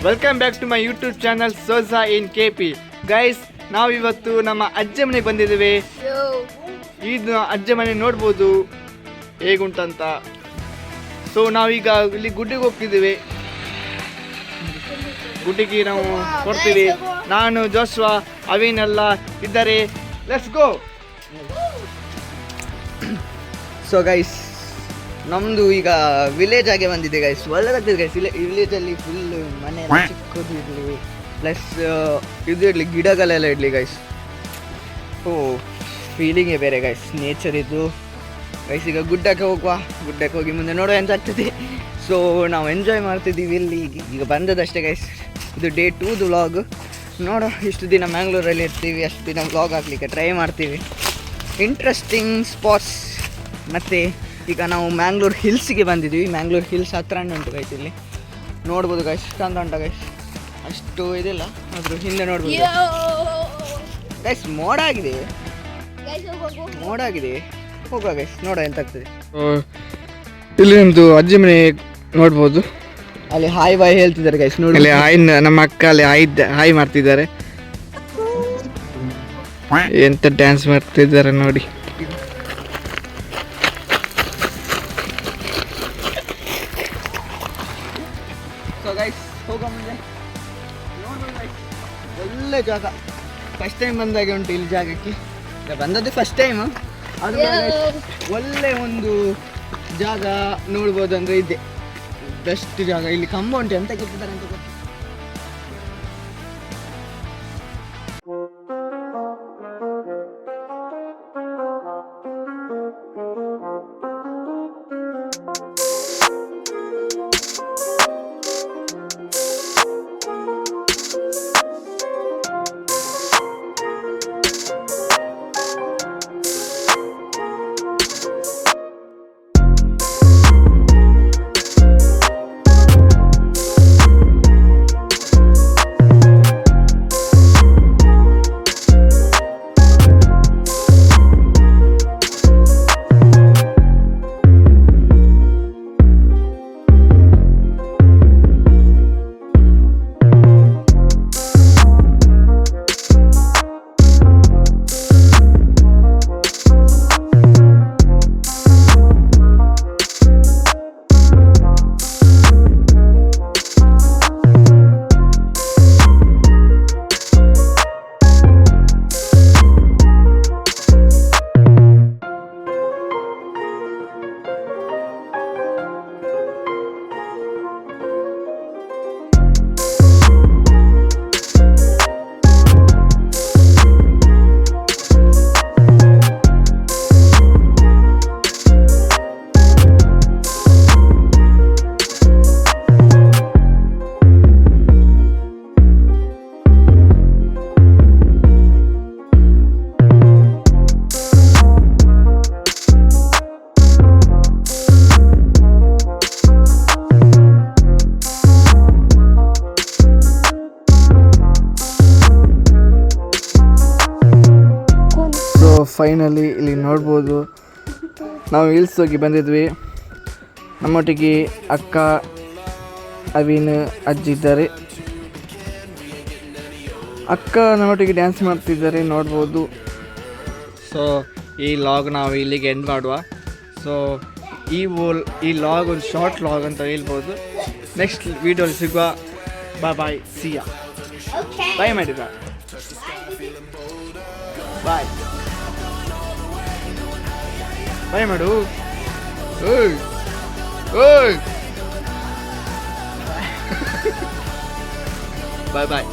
Welcome back to my YouTube channel Soja in KP. Guys, ನಾವಿವತ್ತು ನಮ್ಮ ಅಜ್ಜ ಮನೆಗೆ ಬಂದಿದ್ದೇವೆ. ಇದು ಅಜ್ಜ ಮನೆ ನೋಡ್ಬೋದು ಹೇಗುಂಟಂತ. ಸೊ ನಾವೀಗ ಇಲ್ಲಿ ಗುಡ್ಡಿಗೆ ಹೋಗ್ತಿದ್ದೇವೆ. ಗುಡ್ಡಿಗೆ ನಾವು ಕೊಡ್ತೀವಿ. ನಾನು, ಜೋಶ್ವಾ, ಅವಿನೆಲ್ಲ ಇದ್ದಾರೆ. Let's go. ಸೊ ಗೈಸ್, ನಮ್ಮದು ಈಗ ವಿಲೇಜ್ ಆಗಿ ಬಂದಿದೆ ಗೈಸ್. ಒಳ್ಳೆದಾಗ್ತದೆ ಗೈಸ್. ವಿಲೇಜಲ್ಲಿ ಫುಲ್ ಮನೆ ಚಿಕ್ಕದು ಇರಲಿ, ಪ್ಲಸ್ ಇದು ಇರಲಿ, ಗಿಡಗಳೆಲ್ಲ ಇರಲಿ ಗೈಸ್. ಓ, ಫೀಲಿಂಗೇ ಬೇರೆ ಗೈಸ್, ನೇಚರ್ ಇದು ಗೈಸ್. ಈಗ ಗುಡ್ಡಕ್ಕೆ ಹೋಗಿ ಮುಂದೆ ನೋಡೋ ಎಂತ ಆಗ್ತದೆ. ಸೊ ನಾವು ಎಂಜಾಯ್ ಮಾಡ್ತಿದ್ದೀವಿ ಇಲ್ಲಿ. ಈಗ ಬಂದದಷ್ಟೇ ಗೈಸ್. ಇದು ಡೇ 2 ವ್ಲಾಗ್. ನೋಡೋ, ಇಷ್ಟು ದಿನ ಮ್ಯಾಂಗ್ಳೂರಲ್ಲಿ ಇರ್ತೀವಿ, ಅಷ್ಟು ದಿನ ವ್ಲಾಗ್ ಹಾಕ್ಲಿಕ್ಕೆ ಟ್ರೈ ಮಾಡ್ತೀವಿ. Interesting spots. ಮತ್ತು ಈಗ ನಾವು ಮ್ಯಾಂಗ್ಳೂರ್ ಹಿಲ್ಸ್ಗೆ ಬಂದಿದ್ದೀವಿ. ಮ್ಯಾಂಗ್ಳೂರ್ ಹಿಲ್ಸ್ ಹತ್ರನೇ ಉಂಟು ಗೈಸ್. ಇಲ್ಲಿ ನೋಡ್ಬೋದು ಗೈಸ್, ಚಂದ ಉಂಟ ಗೈಸ್. ಅಷ್ಟು ಇದಿಲ್ಲ, ಅದ್ರ ಹಿಂದೆ ನೋಡ್ಬೋದು ಗೈಸ್. ಮೋಡ ಆಗಿದೆ ಹೋಗುವ ಗೈಸ್, ನೋಡ ಎಂತ ಆಗ್ತದೆ. ಇಲ್ಲಿ ನಿಮ್ದು ಅಜ್ಜಿ ಮನೆ ನೋಡ್ಬೋದು. ಅಲ್ಲಿ ಹಾಯ್ ಬಾಯ್ ಹೇಳ್ತಿದ್ದಾರೆ ಗೈಸ್. ನೋಡಿ, ಅಲ್ಲಿ ಹಾಯ್, ನಮ್ಮ ಅಕ್ಕ ಅಲ್ಲಿ ಹಾಯ್ ಮಾಡ್ತಿದ್ದಾರೆ. ಎಂತ ಡ್ಯಾನ್ಸ್ ಮಾಡ್ತಿದ್ದಾರೆ ನೋಡಿ. ಸೊ ಗೈಸ್, ಹೋಗೋ ಮುಂದೆ ನೋಡ್ಬೋದು ಗೈಸ್, ಒಳ್ಳೆ ಜಾಗ. ಫಸ್ಟ್ ಟೈಮ್ ಬಂದಾಗೆ ಉಂಟು ಇಲ್ಲಿ ಜಾಗಕ್ಕೆ. ಬಂದದ್ದು ಫಸ್ಟ್ ಟೈಮ್, ಅದು ಒಳ್ಳೆ ಒಂದು ಜಾಗ ನೋಡ್ಬೋದು. ಅಂದರೆ ಇದೆ ಬೆಸ್ಟ್ ಜಾಗ. ಇಲ್ಲಿ ಕಂಬ ಉಂಟು, ಎಂತ ಕೆತ್ತಿದ್ದಾರೆ ಅಂತ ಗೊತ್ತು. ಫೈನಲಿ ಇಲ್ಲಿ ನೋಡ್ಬೋದು, ನಾವು ಹಿಲ್ಸ್ ಹೋಗಿ ಬಂದಿದ್ವಿ. ನಮ್ಮೊಟ್ಟಿಗೆ ಅಕ್ಕ, ಅವಿನ್, ಅಜ್ಜಿ ಇದ್ದಾರೆ. ಅಕ್ಕ ನಮ್ಮೊಟ್ಟಿಗೆ ಡ್ಯಾನ್ಸ್ ಮಾಡ್ತಿದ್ದಾರೆ, ನೋಡ್ಬೋದು. ಸೊ ಈ ಲಾಗ್ ನಾವು ಇಲ್ಲಿಗೆ ಎಂಡ್ ಮಾಡುವ. ಸೊ ಈ ಲಾಗ್ ಒಂದು ಶಾರ್ಟ್ ಲಾಗ್ ಅಂತ ಹೇಳ್ಬೋದು. ನೆಕ್ಸ್ಟ್ ವೀಡಿಯೋಲಿ ಸಿಗುವ. ಬಾಯ್, ಸಿಯಾ. ಬಾಯ್ ಮಾಡಿದ, ಬಾಯ್ ಬಾಯ್ ಮಾಡು. ಓಯ್ ಓಯ್ ಬಾಯ್ ಬಾಯ್.